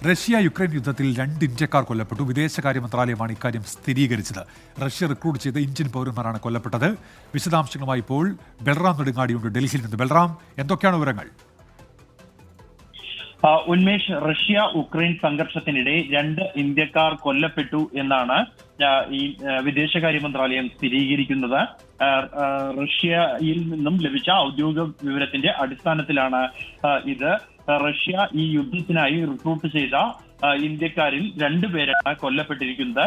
Russia Ukraine യുദ്ധത്തിൽ 2 ഇന്ത്യക്കാർ കൊല്ലപ്പെട്ടു. വിദേശകാര്യ മന്ത്രാലയമാണ് ഇക്കാര്യം സ്ഥിരീകരിച്ചത്. റഷ്യ റിക്രൂട്ട് ചെയ്ത ഇന്ത്യൻ പൗരന്മാരാണ് കൊല്ലപ്പെട്ടത്. വിശദാംശങ്ങളുമായി ഇപ്പോൾ ബൽറാം നെടുങ്ങാടിയുണ്ട് ഡൽഹിയിൽ നിന്ന്. ബൽറാം, എന്തൊക്കെയാണ് വിവരങ്ങൾ? ഉന്മേഷ്, റഷ്യ ഉക്രൈൻ സംഘർഷത്തിനിടെ 2 ഇന്ത്യക്കാർ കൊല്ലപ്പെട്ടു എന്നാണ് ഈ വിദേശകാര്യ മന്ത്രാലയം സ്ഥിരീകരിക്കുന്നത്. റഷ്യയിൽ നിന്നും ലഭിച്ച ഔദ്യോഗിക വിവരത്തിന്റെ അടിസ്ഥാനത്തിലാണ് ഇത്. റഷ്യ ഈ യുദ്ധത്തിനായി റിക്രൂട്ട് ചെയ്ത ഇന്ത്യക്കാരിൽ 2 പേരാണ് കൊല്ലപ്പെട്ടിരിക്കുന്നത്.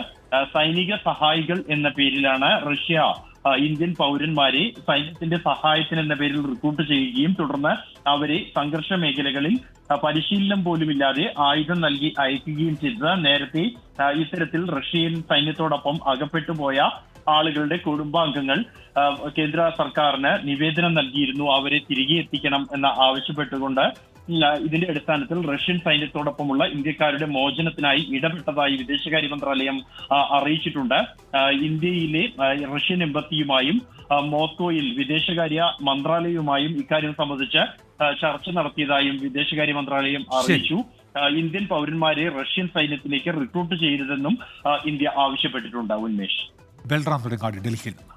സൈനിക സഹായികൾ എന്ന പേരിലാണ് റഷ്യ ഇന്ത്യൻ പൗരന്മാരെ സൈന്യത്തിന്റെ സഹായത്തിന് എന്ന പേരിൽ റിക്രൂട്ട് ചെയ്യുകയും തുടർന്ന് അവരെ സംഘർഷ മേഖലകളിൽ പരിശീലനം പോലുമില്ലാതെ ആയുധം നൽകി അയക്കുകയും ചെയ്തത്. നേരത്തെ ഇത്തരത്തിൽ റഷ്യൻ സൈന്യത്തോടൊപ്പം അകപ്പെട്ടുപോയ ആളുകളുടെ കുടുംബാംഗങ്ങൾ കേന്ദ്ര സർക്കാരിന് നിവേദനം നൽകിയിരുന്നു. അവരെ തിരികെ എത്തിക്കണം എന്ന് ആവശ്യപ്പെട്ടുകൊണ്ട് ഇതിന്റെ അടിസ്ഥാനത്തിൽ റഷ്യൻ സൈന്യത്തോടൊപ്പമുള്ള ഇന്ത്യക്കാരുടെ മോചനത്തിനായി ഇടപെട്ടതായി വിദേശകാര്യ മന്ത്രാലയം അറിയിച്ചിട്ടുണ്ട്. ഇന്ത്യയിലെ റഷ്യൻ എംബസിയുമായും മോസ്കോയിൽ വിദേശകാര്യ മന്ത്രാലയവുമായും ഇക്കാര്യം സംബന്ധിച്ച് ചർച്ച നടത്തിയതായും വിദേശകാര്യ മന്ത്രാലയം അറിയിച്ചു. ഇന്ത്യൻ പൗരന്മാരെ റഷ്യൻ സൈന്യത്തിലേക്ക് റിക്രൂട്ട് ചെയ്തതെന്നും ഇന്ത്യ ആവശ്യപ്പെട്ടിട്ടുണ്ട്. ഉന്മേഷ്. ബൽറാം നെടുങ്ങാടി, ഡൽഹിയിൽ നിന്ന്.